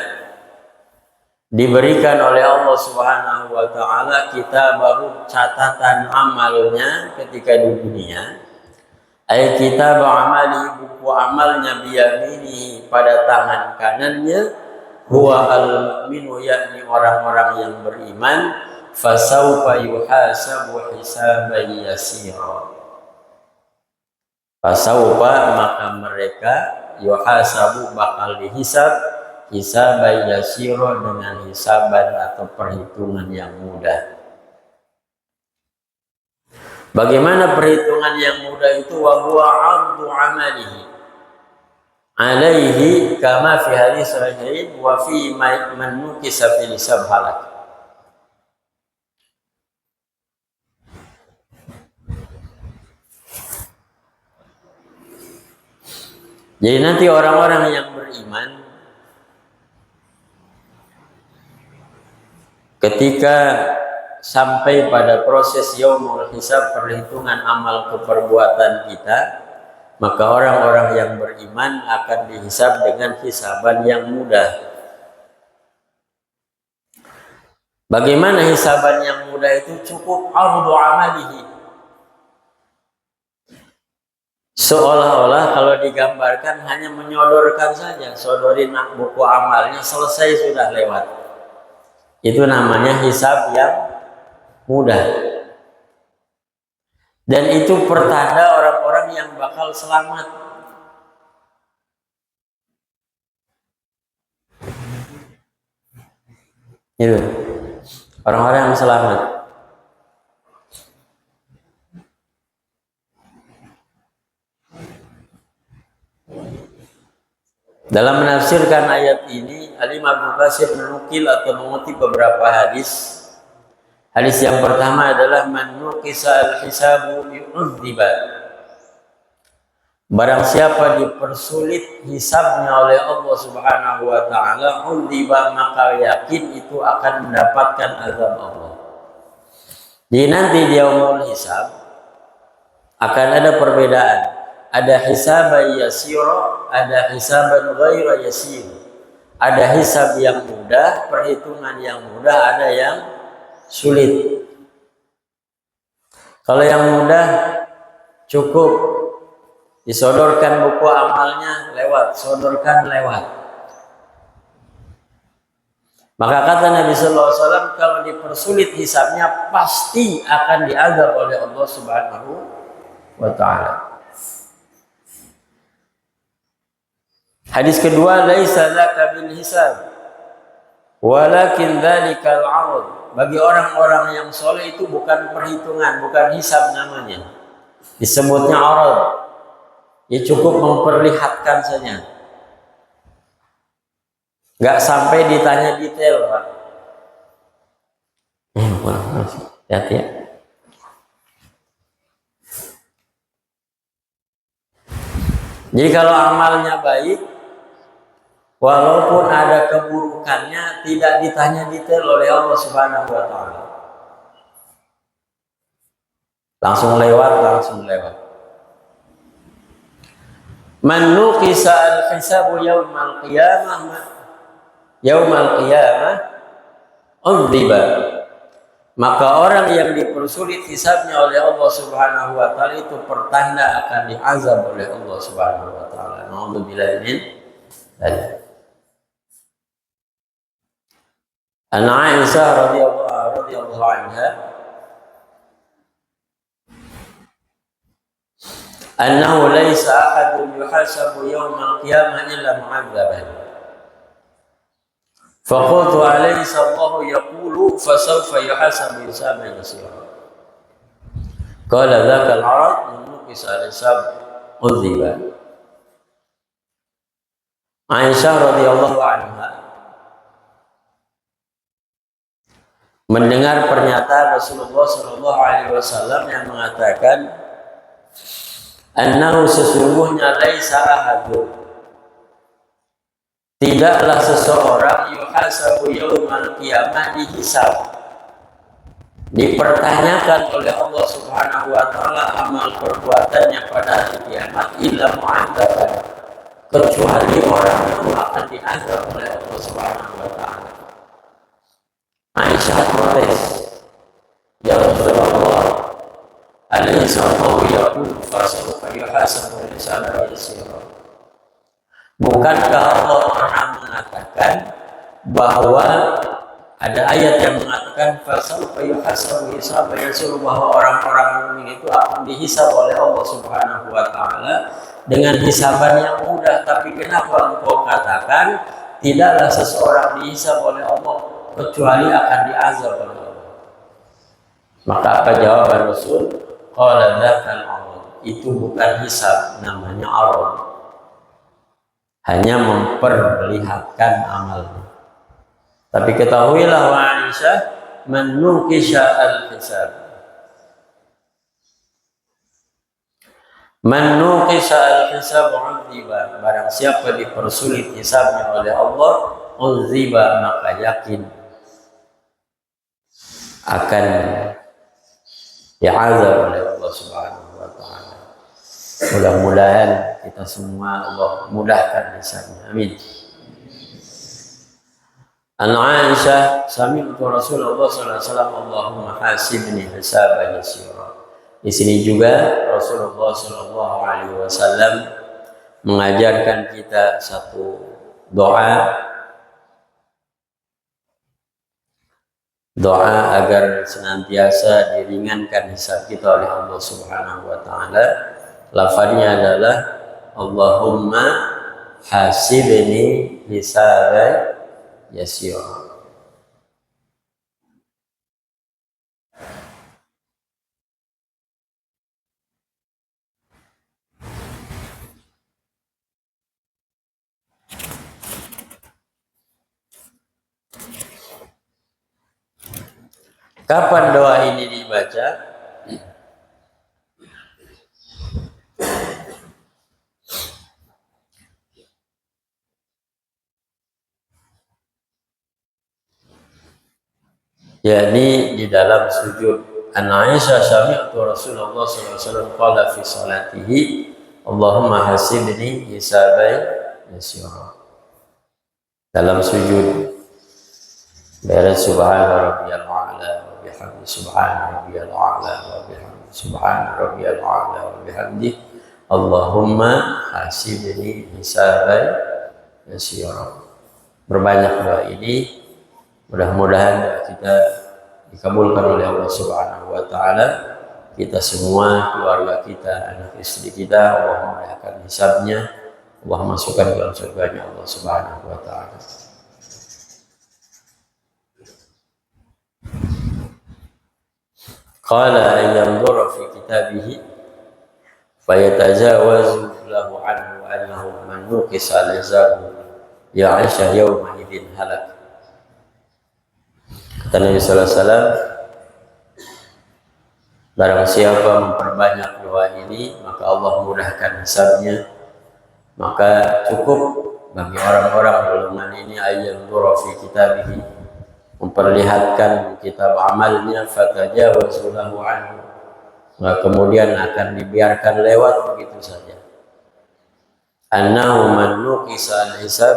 diberikan oleh Allah Subhanahu wa taala kitabahu, catatan amalnya ketika di dunia, ay kitab amali, buku amalnya, biyamini, pada tangan kanannya, huwa al-mu'minu, yakni orang-orang yang beriman, fasawfa yuhasabu hisaban yasira. Fasawfa, maka mereka, yuhasabu, bakal dihisab, hisaban yasira, dengan hisaban atau perhitungan yang mudah. Bagaimana perhitungan yang mudah itu? Wa huwa 'ardu 'amalihi alaihi kama fi hadis sahihain wa fi man nukisa fil hisab halak. Jadi nanti orang-orang yang beriman ketika sampai pada proses yaumul hisab, perhitungan amal keperbuatan kita, maka orang-orang yang beriman akan dihisab dengan hisaban yang mudah. Bagaimana hisaban yang mudah itu? Cukup ardu amalihi. Seolah-olah kalau digambarkan hanya menyodorkan saja, sodorin buku amalnya, selesai, sudah lewat. Itu namanya hisab yang mudah. Dan itu pertanda orang-orang yang bakal selamat. Itu orang-orang yang selamat. Dalam menafsirkan ayat ini, Al-Imam Ibnu Katsir menukil atau mengutip beberapa hadis. Hadis yang pertama adalah man nuqisa al-hisabu yu'dziba. Barang siapa dipersulit hisabnya oleh Allah Subhanahu wa taala, udziba, maka yakin itu akan mendapatkan azab Allah. Jadi nanti di yaumul hisab akan ada perbedaan. Ada hisaban yasira, ada hisaban ghaira yasir. Ada hisab yang mudah, perhitungan yang mudah, ada yang sulit. Kalau yang mudah, cukup disodorkan buku amalnya lewat, sodorkan lewat. Maka kata Nabi Sallallahu Alaihi Wasallam, kalau dipersulit hisabnya pasti akan diazab oleh Allah Subhanahu wa Ta'ala. Hadis kedua, laisa laka bil hisab walakin dzalikal 'arad. Bagi orang-orang yang soleh itu bukan perhitungan, bukan hisab namanya. Disebutnya 'arad. Ya cukup memperlihatkan saja. Nggak sampai ditanya detail, Pak. Hati-hati ya. Jadi kalau amalnya baik, walaupun ada keburukannya, tidak ditanya detail oleh Allah Subhanahu wa Ta'ala. Langsung lewat. Man nuqisa al-hisabu yaumal qiyamah udhiba. Maka orang yang dipersulit hisabnya oleh Allah Subhanahu wa Ta'ala itu pertanda akan diazab oleh Allah Subhanahu wa Ta'ala. Na'udzubillah min dzalik. An Aisyah radhiyallahu anha annahu laysa ahadun yuhasabu yawmal qiyamah illa mu'adzaban. Faqultu alaysa Allahu yaqulu fasawfa yuhasabu hisaban yasira. Qala dzaka al-'arad nuqis al-hisab udhiba. Aisyah radhiyallahu anha mendengar pernyataan Rasulullah sallallahu alaihi wasallam yang mengatakan annahu sesungguhnya laisa ahadun, tidaklah seseorang yuhasabu yaumal qiyamah dihisab, dipertanyakan oleh Allah Subhanahu wa Ta'ala amal perbuatannya pada hari kiamat illa mu'adzaban, kecuali orang itu akan diazab oleh Allah Subhanahu wa Ta'ala. Aisyah protes, ya Rasulullah, alaysa Allahu yaqulu fasawfa yuhasabu hisaban yasira. Bukankah Allah pernah mengatakan bahwa ada ayat yang mengatakan fasawfa yuhasabu hisaban yasira, bahwa orang-orang mukmin itu akan dihisab oleh Allah Subhanahu wa Ta'ala dengan hisaban yang mudah. Tapi kenapa engkau katakan tidaklah seseorang dihisab oleh Allah kecuali akan diazab oleh Allah? Maka apa jawaban Rasul? Qala dzakal 'arad. Itu bukan hisab, namanya 'arad. Hanya memperlihatkan amalnya. Tapi ketahuilah wa Aisyah, man nuqisha al-hisab. Man nuqisha al-hisab 'udziba. Barang siapa dipersulit hisabnya oleh Allah, 'udziba, maka yakin akan diazab oleh Allah Subhanahu wa Ta'ala. Mudah-mudahan kita semua Allah mudahkan hisabnya. Amin. An Aisyah sami'tu Rasulullah sallallahu alaihi wasallam Allahumma hasibni hisaban yasira. Di sini juga Rasulullah sallallahu alaihi wasallam mengajarkan kita satu doa agar senantiasa diringankan hisab kita oleh Allah Subhanahu wa Ta'ala. Lafaznya adalah Allahumma hasibni hisaban yasira. Kapan doa ini dibaca? yakni di dalam sujud. An Aisyah sami'tu Rasulullah sallallahu alaihi wasallam qala fi salatihi Allahumma hasibni hisaban yasira. Dalam sujud beres subhana rabbiyal a'la wa bihamdi subhana rabbiyal a'la wa bihamdi Subhana rabbiyal a'la wa bihamdi Allahumma hasibni hisaban yasira. Berbanyak doa ini, mudah-mudahan doa kita dikabulkan oleh Allah Subhanahu wa taala. Kita semua, keluarga kita, anak istri kita, Allah memudahkan hisabnya, Allah masukkan ke dalam surganya Allah Subhanahu wa taala. Qala an yanzura fi kitabihi fayatajawazu lahu anhu annahu man nuqisa al-hisabu ya Aisyah yawma idin halak. Kata Nabi sallallahu alaihi wasallam, barang siapa memperbanyak doa ini maka Allah mudahkan hisabnya. Maka cukup bagi orang-orang golongan ini ayat fi kitabihi, memperlihatkan kitab amalnya, fatajawazu lahu anhu, maka kemudian akan dibiarkan lewat begitu saja. Annahu man nuqisa al-hisab,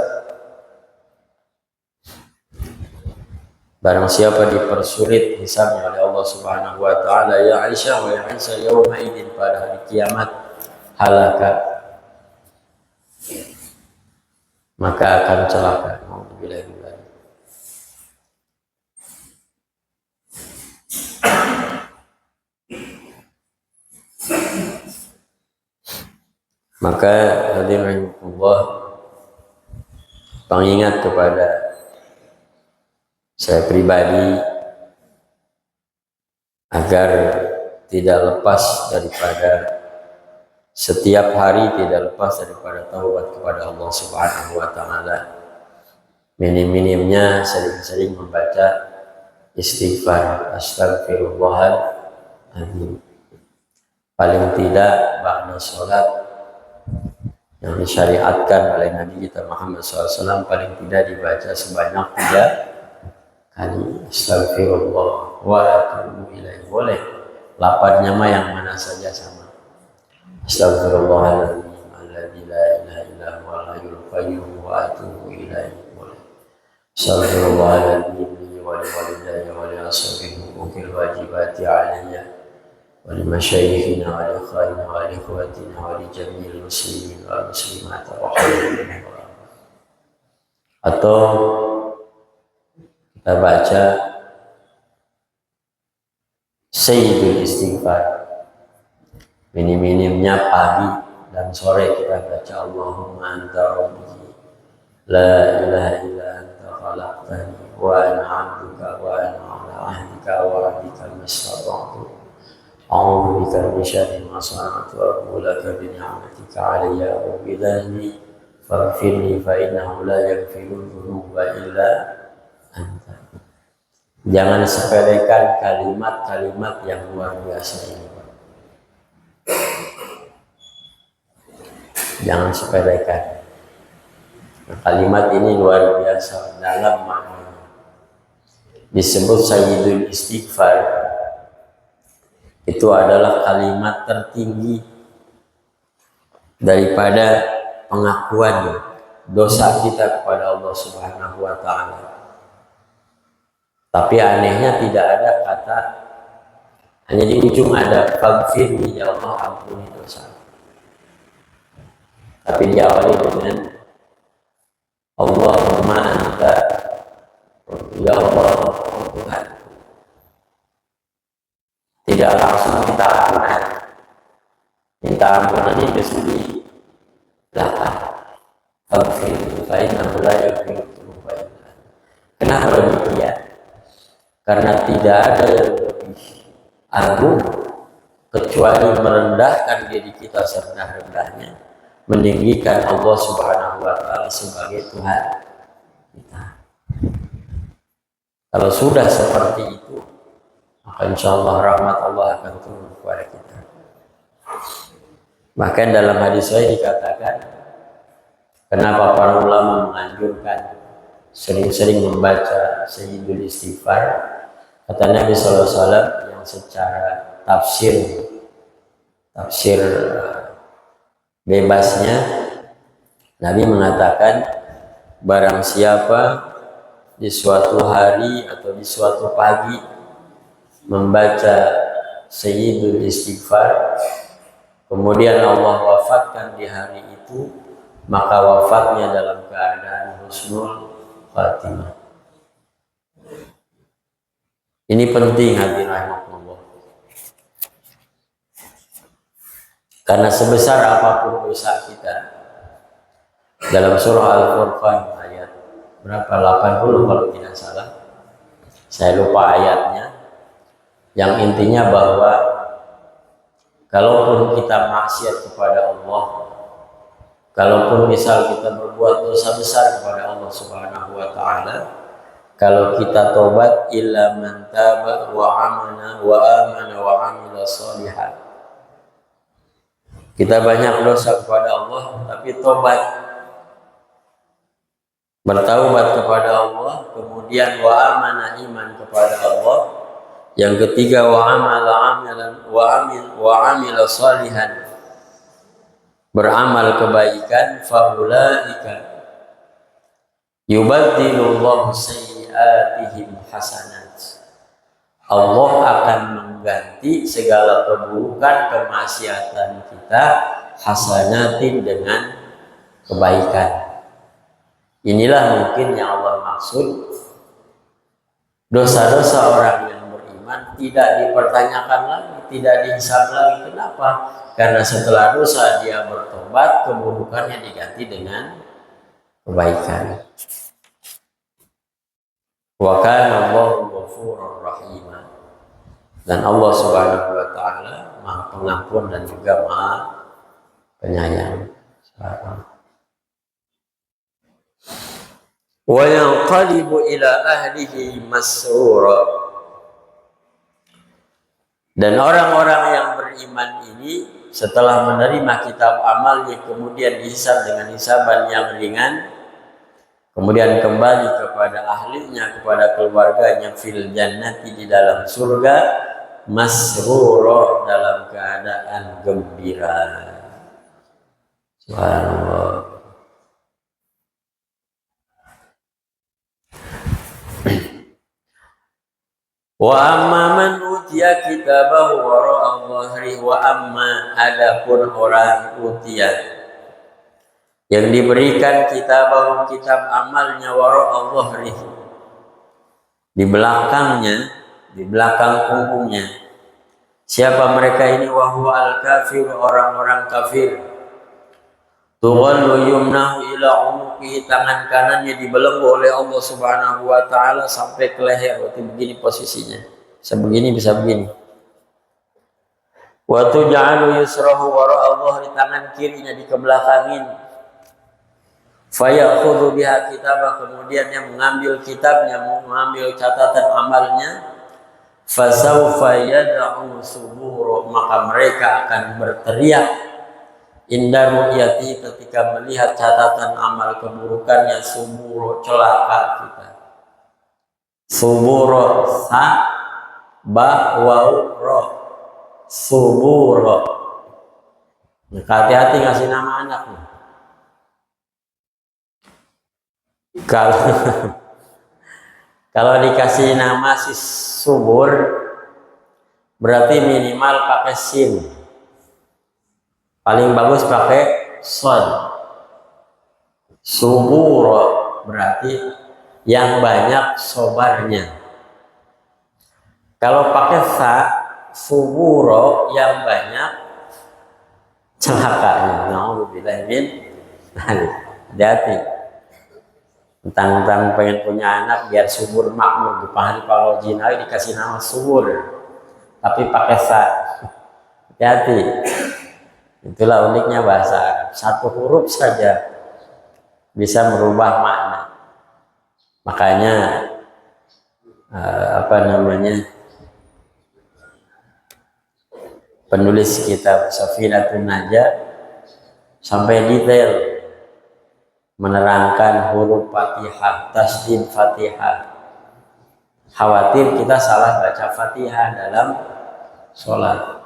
barang siapa dipersulit hisabnya oleh Allah Subhanahu wa taala, ya Aisyah wa ya Aisyah yauma idin, pada hari kiamat, halaka, maka akan celaka. Maka hadirin Allah, pengingat kepada saya pribadi agar tidak lepas daripada setiap hari, tidak lepas daripada taubat kepada Allah Subhanahu wa taala. Minim-minimnya sering-sering membaca istighfar, astagfirullahaladzim. Paling tidak ba'da sholat yang disyariatkan oleh Nabi kita Muhammad SAW, paling tidak dibaca sebanyak 3 kali astagfirullah wa atubu ilaih. Boleh lapatnya mah yang mana saja sama. Astagfirullahaladzim alladzi la ilaha illa huwal hayyul qayyum wa atubu ilaih. Boleh astagfirullahaladzim li wa li walidayya wa li ashabihi ukil wajibati alayya wa li masyayikhina wa li khaina wa li ikhwatina wa li jami'il muslimin wa muslimat rahimahumullah. Atau kita baca Sayyidul Istighfar, minim-minimnya pagi dan sore kita baca Allahumma anta rabbi la ilaha illa anta khalaqtani wa ana 'abduka wa ana 'ala 'ahdika wa 'adika mastata'tu a'udzu bika min syarri ma sana'tu wa a'udzu laka bi ni'matika 'alayya wa bi dhanbi faghfirli fa innahu la yaghfiru dhunuba illa anta. Jangan sepelekan kalimat-kalimat yang luar biasa ini. Jangan sepelekan. Kalimat ini luar biasa dalam maknanya. Disebut Sayyidul Istighfar. Itu adalah kalimat tertinggi daripada pengakuan dosa kita kepada Allah Subhanahu wa taala. Tapi anehnya tidak ada kata, hanya di ujung ada faghfirli, ya Allah ampuni dosa. Tapi diawali dengan Allahumma anta, ya Allah Tuhan. Tidak langsung kita ampunan, minta ampunannya itu sendiri. Faghfirli fa innahu la yaghfiru dzunuba illa anta. Kenapa demikian? Karena tidak ada yang lebih agung kecuali merendahkan diri kita serendah-rendahnya, meninggikan Allah Subhanahu wa taala sebagai Tuhan kita. Kalau sudah seperti itu, maka insya Allah rahmat Allah akan turun kepada kita. Bahkan dalam hadis saya dikatakan, kenapa para ulama menganjurkan sering-sering membaca Sayyidul Istighfar? Kata Nabi SAW yang secara tafsir bebasnya, Nabi mengatakan, barang siapa di suatu hari atau di suatu pagi membaca sayyidul istighfar, kemudian Allah wafatkan di hari itu, maka wafatnya dalam keadaan husnul khatimah. Ini penting hadirin rahimakumullah. Karena sebesar apapun dosa kita, dalam surah Al-Furqan ayat berapa? 80 kalau tidak salah. Saya lupa ayatnya. Yang intinya bahwa kalaupun kita maksiat kepada Allah, kalaupun misal kita berbuat dosa besar kepada Allah Subhanahu wa taala, kalau kita tobat, illa man taba wa amana wa amila shalihan. Kita banyak dosa kepada Allah, tapi tobat, bertaubat kepada Allah, kemudian wa amana, iman kepada Allah, yang ketiga wa amila shalihan, beramal kebaikan, faulaika yubaddilullahu sayyi'atihim hasanat. Allah akan mengganti segala keburukan, kemaksiatan kita, hasanatin, dengan kebaikan. Inilah mungkin yang Allah maksud, dosa-dosa orang yang beriman tidak dipertanyakan lagi, tidak dihisab lagi. Kenapa? Karena setelah dosa dia bertobat, keburukannya diganti dengan kebaikan. Wa kana Allahu ghafurur rahim. Dan Allah Subhanahu wa taala Maha Pengampun dan juga Maha Penyayang. Wa yanqalibu ila ahlihi masrura. Dan orang-orang yang beriman ini setelah menerima kitab amalnya, kemudian dihisab dengan hisaban yang ringan, kemudian kembali kepada ahlinya, kepada keluarganya, fil jannati, di dalam surga, masrura, dalam keadaan gembira. Subhanallah. Wa amma man utiya kitabahu wara'a dhahri, wa amma, adapun orang utiya yang diberikan kitabahu, kitab amalnya, wara'a dhahri, di belakangnya, di belakang punggungnya. Siapa mereka ini? Wa huwa al-kafir, orang-orang kafir. Tughallu yumnahu ila unuqihi, tangan kanannya dibelenggu oleh Allah Subhanahu wa taala sampai ke leher. Berarti begini posisinya. Bisa begini, bisa begini. Wa tuj'alu yusrahu wara'a dhahri, tangan kirinya dikebelakangin. Fayakhudhu biha kitabah, kemudian yang mengambil kitabnya, mengambil catatan amalnya. Fasawfa yad'u subura, maka mereka akan berteriak inda ru'yati, ketika melihat catatan amal keburukannya, subura, celaka kita. Subura, sa ba wa ra, subura. Hati-hati ngasih nama anaknya. Kalau dikasih nama si subur, berarti minimal pakai sin, paling bagus pakai son. Subur berarti yang banyak sobarnya. Kalau pakai sa, suburo, yang banyak celakanya. Na'udzubillah min hati-hati. Tentang pengen punya anak biar subur makmur, di hari kalau jinai dikasih nama subur, tapi pakai sa. Hati-hati. Itulah uniknya bahasa Arab. Satu huruf saja bisa merubah makna. Makanya penulis kitab Safinatun Najah sampai detail menerangkan huruf Fatihah, tasdid Fatihah. Khawatir kita salah baca Fatihah dalam sholat.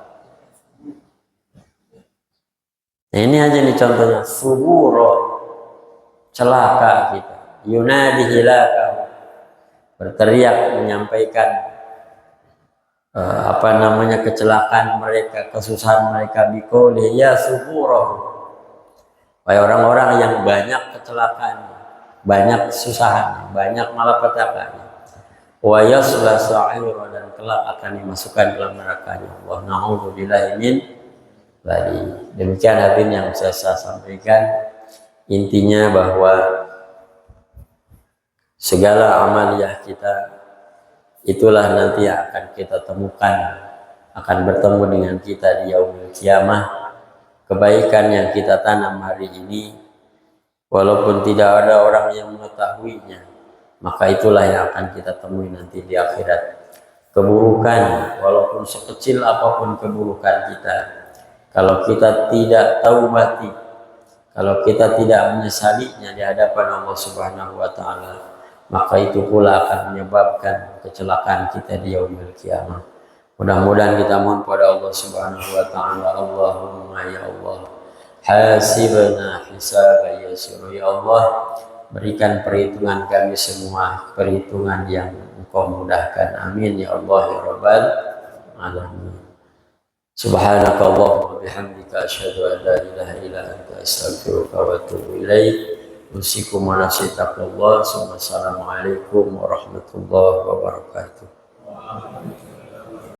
Nah, ini aja nih contohnya. Suburo, celaka kita. Yunadi hilaka, berteriak menyampaikan kecelakaan mereka, kesusahan mereka biqouli ya suburahu. Wahai orang-orang yang banyak kecelakaan, banyak kesusahan, banyak malapetaka. Wa yasla sa'ira, dan kelak akan dimasukkan dalam nerakanya. Wa na'udzubillahi min dzalik. Demikian hadirin yang saya sampaikan. Intinya bahwa segala amaliyah kita itulah nanti akan kita temukan, akan bertemu dengan kita di yaumil kiamah. Kebaikan yang kita tanam hari ini, walaupun tidak ada orang yang mengetahuinya, maka itulah yang akan kita temui nanti di akhirat. Keburukan, walaupun sekecil apapun keburukan kita, kalau kita tidak taubati, kalau kita tidak menyesalinya di hadapan Allah Subhanahu wa Ta'ala, maka itu pula akan menyebabkan kecelakaan kita di yaumil kiamah. Mudah-mudahan kita mohon pada Allah Subhanahu wa Ta'ala, Allahumma ya Allah, hasibna hisaban yasir. Ya Allah, berikan perhitungan kami semua perhitungan yang Engkau mudahkan. Amin ya Allah ya Rabbal alamin. Subhanakallahumma bihamdika asyhadu an la ilaha illa anta astaghfiruka wa atubu ilaik. Usikum wa nafsi taqwallah. Assalamualaikum warahmatullahi wabarakatuh.